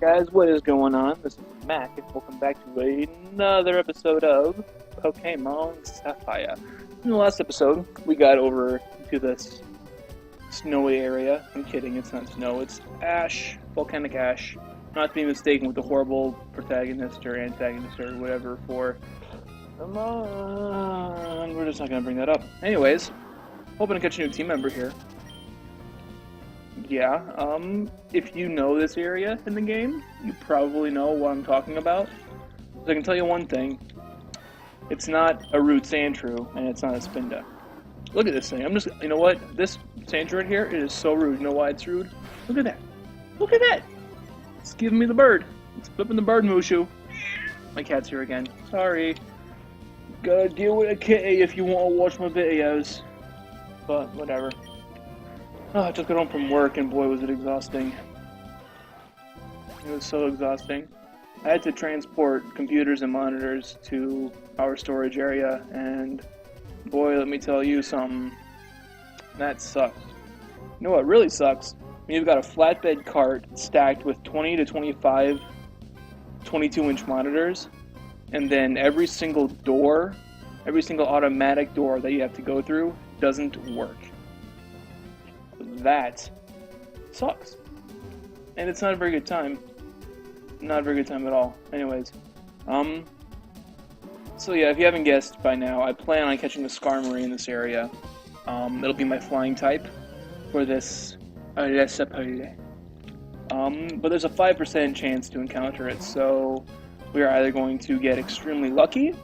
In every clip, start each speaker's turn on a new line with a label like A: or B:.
A: Guys, what is going on? This is Mac, and welcome back to another episode of Pokemon Sapphire. In the last episode, we got over to this snowy area. I'm kidding, it's not snow, it's ash, volcanic ash. Not to be mistaken with the horrible protagonist or antagonist or whatever for... Come on, we're just not gonna bring that up. Anyways, hoping to catch a new team member here. Yeah, if you know this area in the game, you probably know what I'm talking about. So I can tell you one thing. It's not a Root Sandshrew, and it's not a Spinda. Look at this thing. you know what? This Sandshrew right here, it is so rude. You know why it's rude? Look at that. Look at that! It's giving me the bird. It's flipping the bird, Mushu. My cat's here again. Sorry. Gotta deal with a kitty if you want to watch my videos. But, whatever. Oh, I just got home from work and boy was it exhausting. It was so exhausting. I had to transport computers and monitors to our storage area and boy, let me tell you something. That sucks. You know what really sucks? When you've got a flatbed cart stacked with 20 to 25 22-inch monitors and then every single door, every single automatic door that you have to go through doesn't work. That sucks. And it's not a very good time. Not a very good time at all. Anyways. So yeah, if you haven't guessed by now, I plan on catching the Skarmory in this area. It'll be my flying type for this Sapphire. But there's a 5% chance to encounter it, so we are either going to get extremely lucky,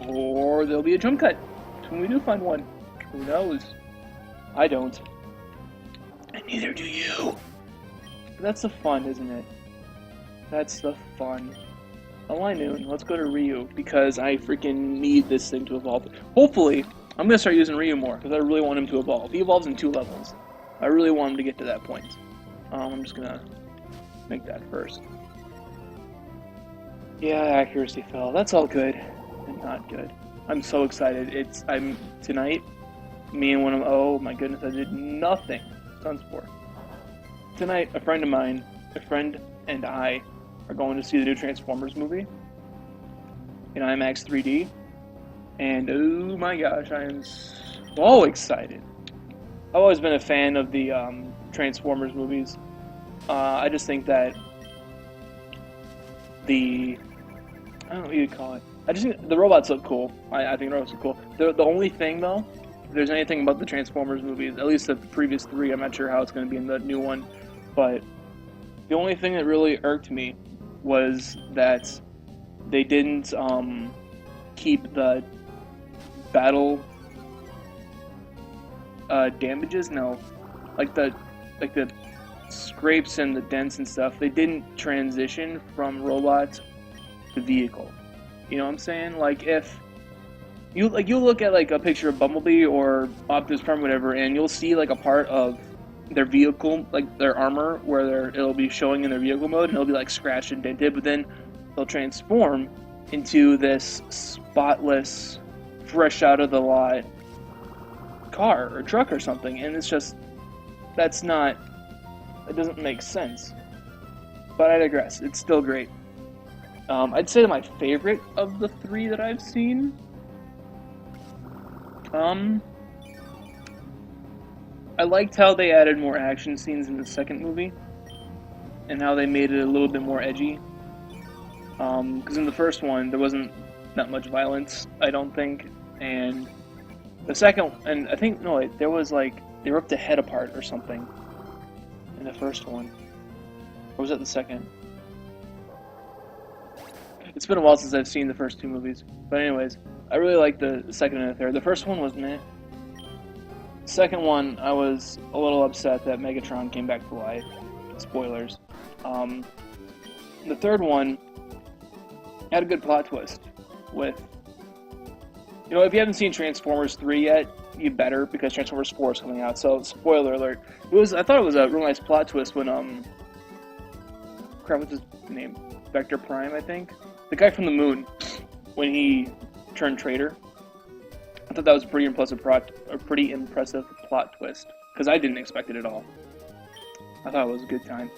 A: or there'll be a jump cut when we do find one. Who knows? I don't. And neither do you. That's the fun, isn't it? That's the fun. Noon, let's go to Ryu, because I freaking need this thing to evolve. Hopefully, I'm going to start using Ryu more, because I really want him to evolve. He evolves in 2 levels. I really want him to get to that point. I'm just going to make that first. Yeah, accuracy fell. That's all good. And not good. I'm so excited. Tonight, me and one of them, oh my goodness, I did nothing. Sunspore. Tonight, a friend and I are going to see the new Transformers movie in IMAX 3D, and oh my gosh, I am so excited. I've always been a fan of the Transformers movies. I just think that I don't know what you'd call it. I just think the robots look cool. I think the robots look cool. The only thing though, if there's anything about the Transformers movies, at least the previous 3, I'm not sure how it's going to be in the new one, but the only thing that really irked me was that they didn't keep the battle damages. No, like the scrapes and the dents and stuff. They didn't transition from robot to vehicle. You know what I'm saying? Like if you look at like a picture of Bumblebee or Optimus Prime, whatever, and you'll see like a part of their vehicle, like their armor, where it'll be showing in their vehicle mode, and it'll be like scratched and dented, but then they'll transform into this spotless, fresh out of the lot car or truck or something, and it's just it doesn't make sense. But I digress. It's still great. I'd say my favorite of the 3 that I've seen. I liked how they added more action scenes in the second movie, and how they made it a little bit more edgy. Because in the first one, there wasn't that much violence, I don't think, and the second, and I think, no, wait, there was like, they ripped a head apart or something in the first one. Or was that the second? It's been a while since I've seen the first 2 movies, but anyways, I really liked the second and the third. The first one was meh. Second one, I was a little upset that Megatron came back to life. Spoilers. The third one had a good plot twist with... You know, if you haven't seen Transformers 3 yet, you better, because Transformers 4 is coming out, so spoiler alert. I thought it was a real nice plot twist when, crap, what's his name? Vector Prime, I think? The guy from the moon, when he turned traitor. I thought that was a pretty impressive plot twist, because I didn't expect it at all. I thought it was a good time.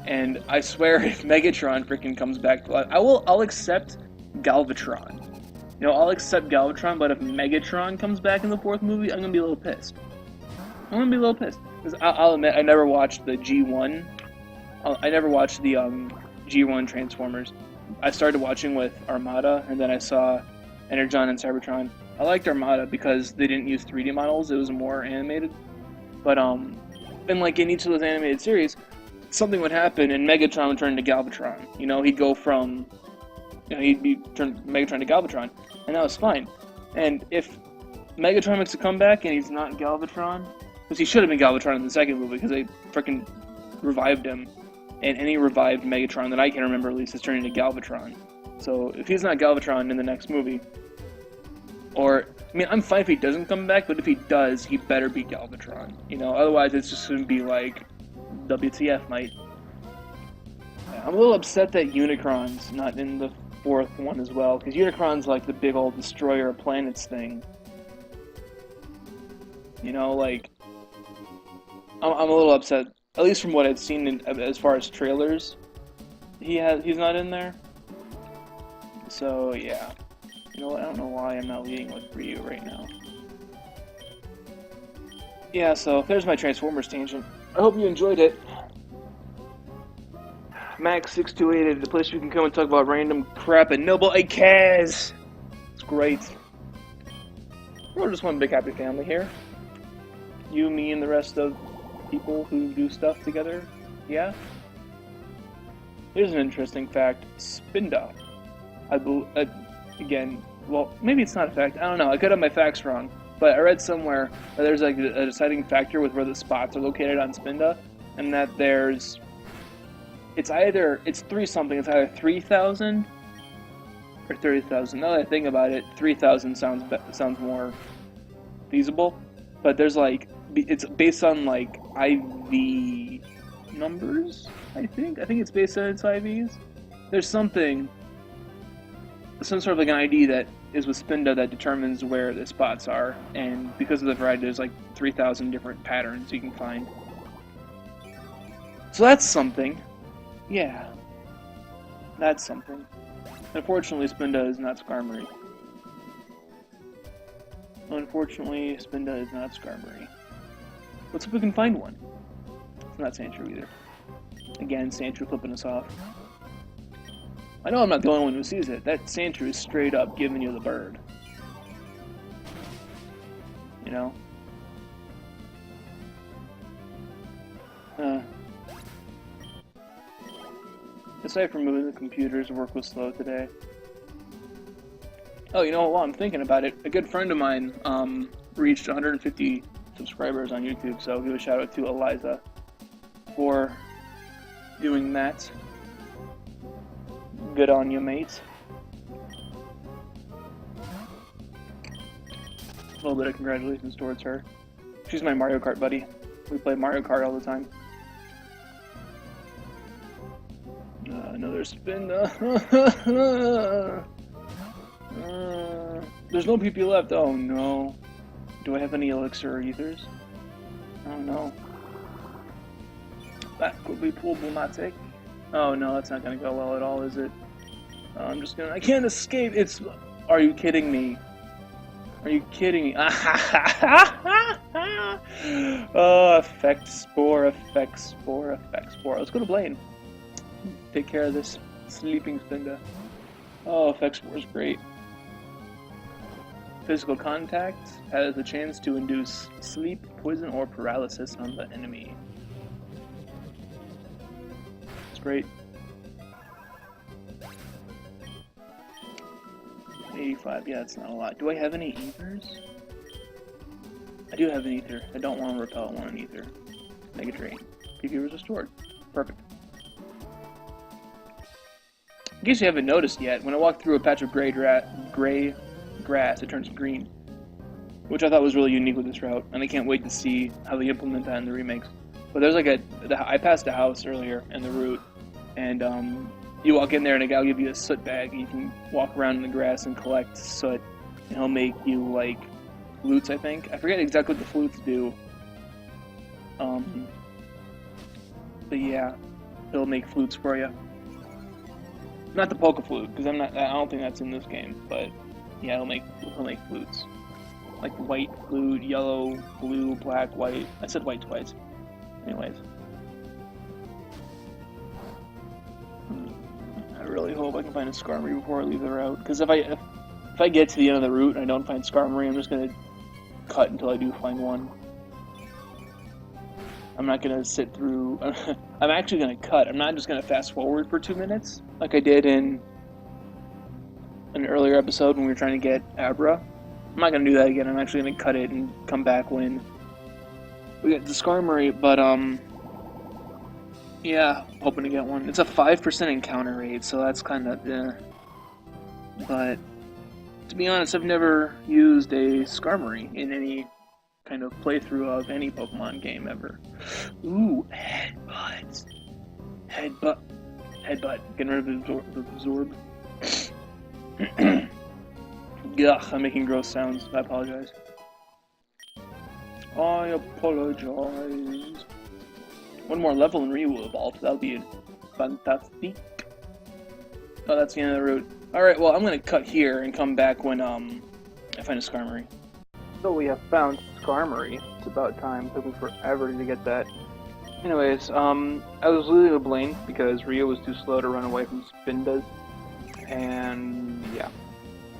A: And I swear, if Megatron freaking comes back to life, I'll accept Galvatron. You know, I'll accept Galvatron, but if Megatron comes back in the 4th movie, I'm gonna be a little pissed. I'm gonna be a little pissed. Because I'll admit, I never watched the G1. I never watched the G1 Transformers. I started watching with Armada, and then I saw Energon and Cybertron. I liked Armada because they didn't use 3D models; it was more animated. But and like in each of those animated series, something would happen, and Megatron would turn into Galvatron. You know, he'd go from, you know, he'd be turned Megatron to Galvatron, and that was fine. And if Megatron makes a comeback and he's not Galvatron, because he should have been Galvatron in the 2nd movie, because they freaking revived him. And any revived Megatron that I can remember, at least, is turning into Galvatron. So if he's not Galvatron in the next movie, or, I mean, I'm fine if he doesn't come back, but if he does, he better be Galvatron. You know, otherwise it's just going to be like, WTF, mate. I'm a little upset that Unicron's not in the 4th one as well, because Unicron's like the big old destroyer of planets thing. You know, like, I'm a little upset. At least from what I've seen as far as trailers, he's not in there. So yeah, you know what? I don't know why I'm not leading with Ryu right now. Yeah, so there's my Transformers tangent. I hope you enjoyed it. Max628, the place you can come and talk about random crap and nobody cares. It's great. We're just one big happy family here. You, me, and the rest of people who do stuff together, yeah? Here's an interesting fact. Spinda. Again, well, maybe it's not a fact, I don't know, I could have my facts wrong, but I read somewhere that there's like a deciding factor with where the spots are located on Spinda, and that it's 3 something, it's either 3,000 or 30,000. Now that I think about it, 3,000 sounds more feasible, but there's like, it's based on like IV numbers, I think it's based on its IVs. There's some sort of like an ID that is with Spinda that determines where the spots are, and because of the variety, there's like 3,000 different patterns you can find. So that's something. Yeah. That's something. Unfortunately, Spinda is not Skarmory. Unfortunately, Spinda is not Skarmory. Let's see if we can find one. It's not Sandshrew either. Again, Sandshrew flipping us off. I know I'm not the only one who sees it. That Sandshrew is straight up giving you the bird. You know? Aside from moving the computers, work was slow today. Oh, you know what? While I'm thinking about it, a good friend of mine reached 150 subscribers on YouTube, so I'll give a shout out to Eliza for doing that. Good on you, mate. A little bit of congratulations towards her. She's my Mario Kart buddy. We play Mario Kart all the time. Another spin. There's no PP left. Oh no. Do I have any elixir or ethers? Oh no. That could be problematic. Oh no, that's not gonna go well at all, is it? I can't escape. Are you kidding me? Are you kidding me? Oh, effect spore. Let's go to Blaine. Take care of this sleeping Spinda. Oh, effect spore is great. Physical contact has the chance to induce sleep, poison, or paralysis on the enemy. It's great. 85, yeah, that's not a lot. Do I have any ethers? I do have an ether. I don't want to repel, I want an ether. Mega Drain. PP was restored. Perfect. In case you haven't noticed yet, when I walk through a patch of gray grass, it turns green. Which I thought was really unique with this route, and I can't wait to see how they implement that in the remakes. But there's like I passed a house earlier in the route, and you walk in there and a guy will give you a soot bag. You can walk around in the grass and collect soot, and he'll make you like flutes, I think. I forget exactly what the flutes do. But yeah, He'll make flutes for you. Not the polka flute, because I don't think that's in this game. But yeah, he'll make flutes, like white flute, yellow, blue, black, white. I said white twice. Anyways, I really hope I can find a Skarmory before I leave the route. Because if I get to the end of the route and I don't find Skarmory, I'm just gonna cut until I do find one. I'm not gonna sit through. I'm actually gonna cut. I'm not just gonna fast forward for 2 minutes like I did in an earlier episode when we were trying to get Abra. I'm not gonna do that again. I'm actually gonna cut it and come back when we get the Skarmory. But yeah, hoping to get one. It's a 5% encounter rate, so that's kind of But to be honest, I've never used a Skarmory in any kind of playthrough of any Pokemon game ever. Ooh, headbutt. Headbutt. Getting rid of the absorb. Ugh, I'm making gross sounds. I apologize. I apologize. One more level and Ryu will evolve. That'll be fantastic. Oh, that's the end of the route. Alright, well, I'm gonna cut here and come back when I find a Skarmory. So we have found Skarmory. It's about time. It took me forever to get that. Anyways, I was losing a Blaine because Ryu was too slow to run away from Spindas. And yeah.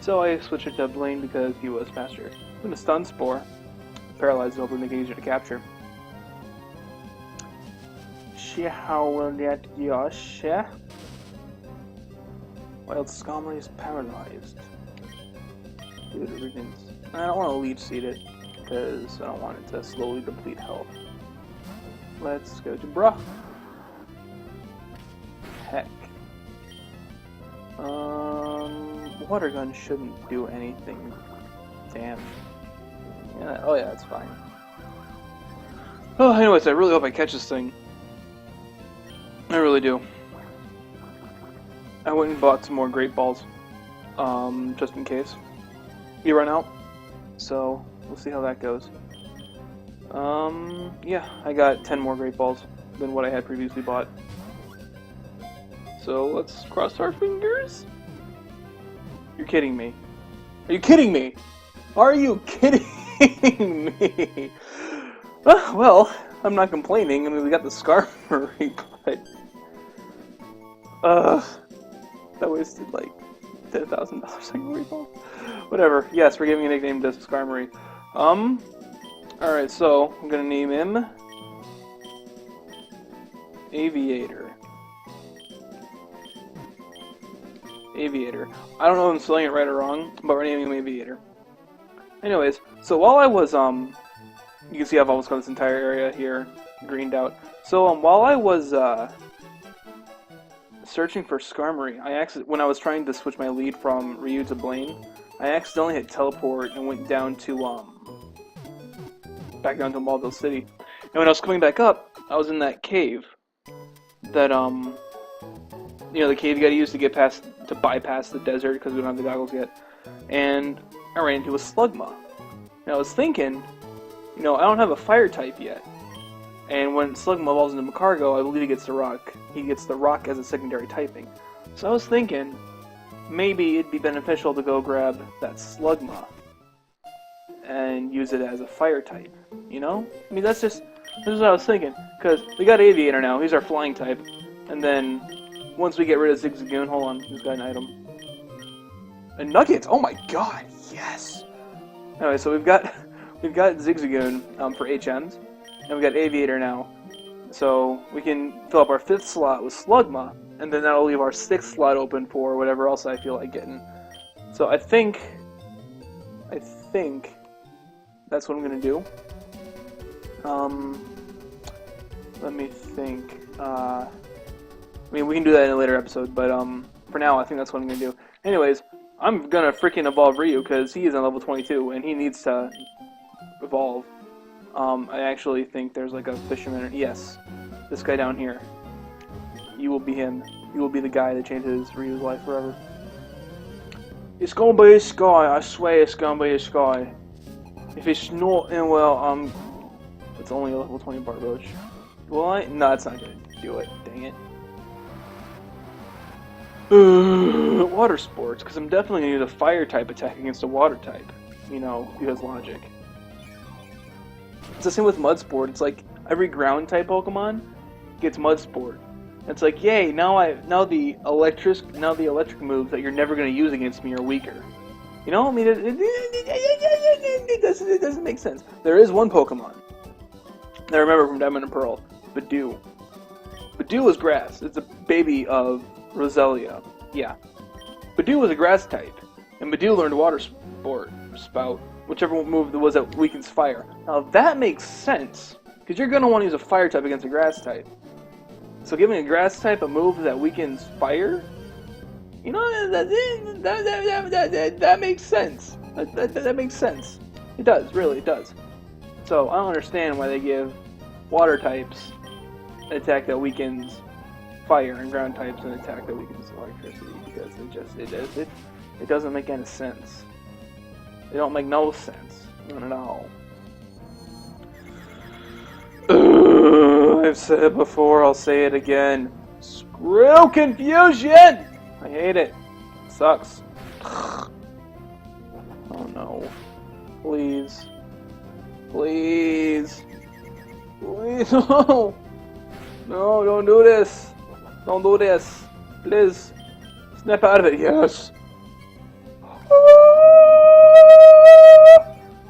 A: So I switched it to Blaine because he was faster. I'm gonna Stun Spore. Paralyze it, hopefully make it easier to capture. How will that Yosh? Wild Skarmory is paralyzed. Dude, I don't want to leech seed it because I don't want it to slowly deplete health. Let's go to Bruh. Heck. Water gun shouldn't do anything. Damn. Yeah, oh yeah, that's fine. Oh, anyways, I really hope I catch this thing. I really do. I went and bought some more Great Balls, just in case you run out. So we'll see how that goes. Yeah, I got 10 more Great Balls than what I had previously bought. So let's cross our fingers. You're kidding me. Are you kidding me? Are you kidding me? Well, I'm not complaining. I mean, we got the Skarmory, but that wasted like $10,000 on Great Balls. Whatever. Yes, we're giving a nickname to Skarmory. Alright, so I'm gonna name him Aviator. Aviator. I don't know if I'm spelling it right or wrong, but we're naming him Aviator. Anyways, so while I was, you can see I've almost got this entire area here greened out. So, while I was, searching for Skarmory, when I was trying to switch my lead from Ryu to Blaine, I accidentally hit teleport and went down to, back down to Maulville City. And when I was coming back up, I was in that cave that, you know, the cave you gotta use to bypass the desert because we don't have the goggles yet. And I ran into a Slugma. And I was thinking, you know, I don't have a fire type yet. And when Slugma evolves into Macargo, I believe he gets the rock. He gets the rock as a secondary typing. So I was thinking, maybe it'd be beneficial to go grab that Slugma and use it as a fire type, you know? I mean, this is what I was thinking, because we got Aviator now, he's our flying type, and then once we get rid of Zigzagoon, hold on, he's got an item. A Nugget! Oh my god, yes! Anyway, so we've got Zigzagoon for HMs, and we got Aviator now, so we can fill up our 5th slot with Slugma, and then that'll leave our 6th slot open for whatever else I feel like getting. So I think that's what I'm gonna do. Let me think. I mean, we can do that in a later episode, but for now, I think that's what I'm gonna do. Anyways, I'm gonna freaking evolve Ryu because he is on level 22 and he needs to evolve. I actually think there's like a fisherman. Yes, this guy down here. You will be him. You will be the guy that changes Ryu's life forever. It's gonna be a sky. I swear it's gonna be a sky. If it's not, then well, it's only a level 20 Barboach. Will I? No, it's not gonna do it. Dang it. Water sports, because I'm definitely going to use a fire type attack against a water type. You know, because logic. It's the same with mud sport. It's like every ground type Pokemon gets mud sport. It's like, yay! Now the electric moves that you're never going to use against me are weaker. You know, I mean, it doesn't make sense. There is one Pokemon that I remember from Diamond and Pearl, Badoo. Badoo is grass. It's a baby of Roselia. Yeah. Badoo was a grass type, and Badoo learned Water Sport, Spout, whichever move that was that weakens fire. Now that makes sense, because you're going to want to use a fire type against a grass type. So giving a grass type a move that weakens fire, you know, that makes sense. That makes sense. It does, really, it does. So I don't understand why they give water types an attack that weakens fire and ground types an attack that weakens electricity, because it doesn't make any sense. They don't make no sense. None at all. I've said it before, I'll say it again. Screw confusion! I hate it. It sucks. Oh no. Please. Please. Please. No. No, don't do this. Don't do this. Please. Snap out of it. Yes.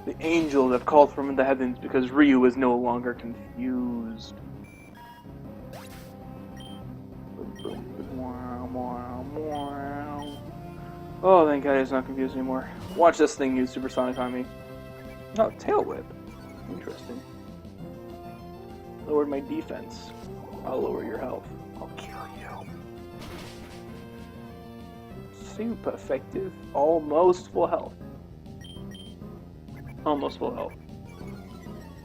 A: The angels have called from the heavens because Ryu is no longer confused. Oh, thank God he's not confused anymore. Watch this thing use Supersonic on me. Oh, Tail Whip. Interesting. Lowered my defense. I'll lower your health. I'll kill you. Super effective. Almost full health. Almost full health.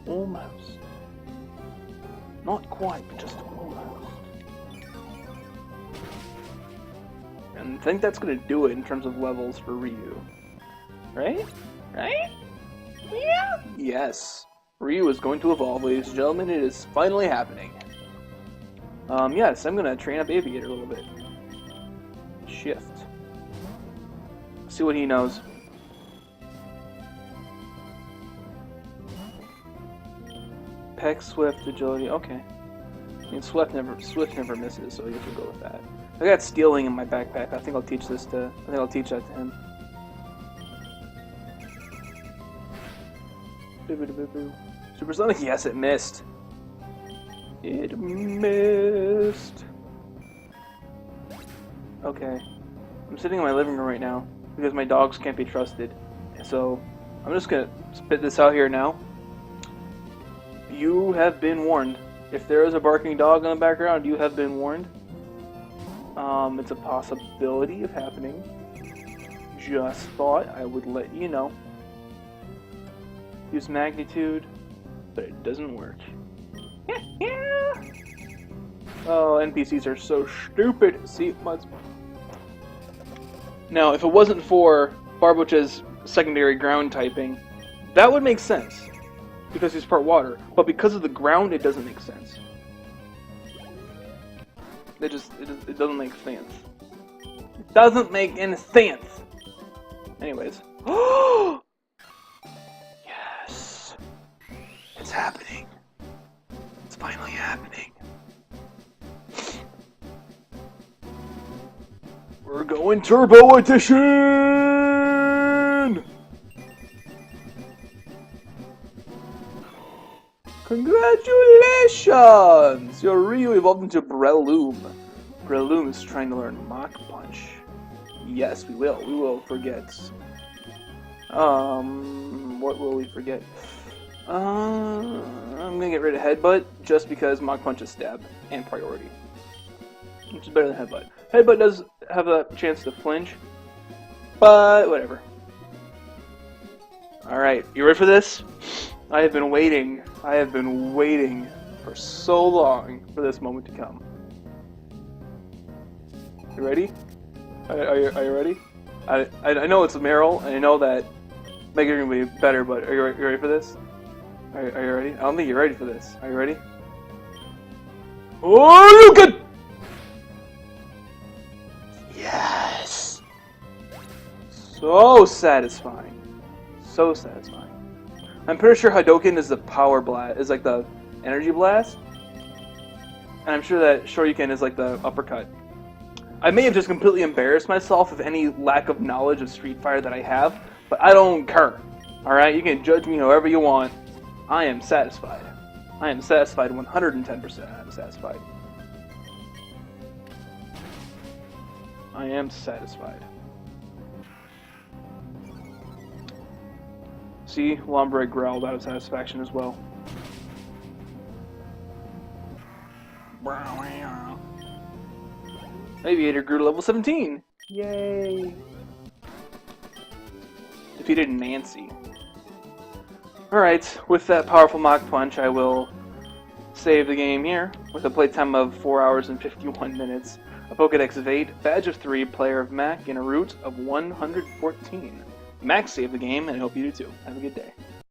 A: Almost. Not quite, but just almost. And I think that's going to do it in terms of levels for Ryu. Right? Right? Yeah! Yes. Ryu is going to evolve, ladies and gentlemen. It is finally happening. Yes, I'm going to train up Aviator a little bit. Shift. See what he knows. Peck, Swift, Agility. Okay. I mean, Swift never misses, so I guess we'll go with that. I got Stealing in my backpack. I think I'll teach that to him. Supersonic? Yes, it missed. It missed. Okay. I'm sitting in my living room right now because my dogs can't be trusted. So I'm just gonna spit this out here now. You have been warned. If there is a barking dog in the background, you have been warned. It's a possibility of happening. Just thought I would let you know. Use magnitude, but it doesn't work. Oh, NPCs are so stupid. See, now, if it wasn't for Barbocha's secondary ground typing, that would make sense. Because he's part water. But because of the ground, it doesn't make sense. It doesn't make sense. It doesn't make any sense. Anyways. Yes. It's happening. It's finally happening. We're going Turbo Edition! Congratulations! Your Ryu evolved into Breloom. Breloom is trying to learn Mach Punch. Yes, we will. We will forget. What will we forget? I'm gonna get rid of Headbutt just because Mach Punch is stab and priority. Which is better than Headbutt. Headbutt does have a chance to flinch, but whatever. Alright, you ready for this? I have been waiting for so long for this moment to come. You ready? Are you ready? I know it's Meryl, and I know that Mega's gonna be better, but are you ready for this? Are you ready? I don't think you're ready for this. Are you ready? Oh, you good! Yeah! so satisfying. So satisfying. I'm pretty sure Hadouken is the power blast, is like the energy blast. And I'm sure that Shoryuken is like the uppercut. I may have just completely embarrassed myself with any lack of knowledge of Street Fighter that I have, but I don't care. Alright, you can judge me however you want. I am satisfied. I am satisfied 110%. I'm satisfied. I am satisfied. See, Lombre growled out of satisfaction as well. Aviator grew to level 17! Yay! Defeated Nancy. Alright, with that powerful Mach Punch, I will save the game here, with a playtime of 4 hours and 51 minutes, a Pokedex of 8, Badge of 3, Player of Mac, and a Route of 114. Max saved the game, and I hope you do too. Have a good day.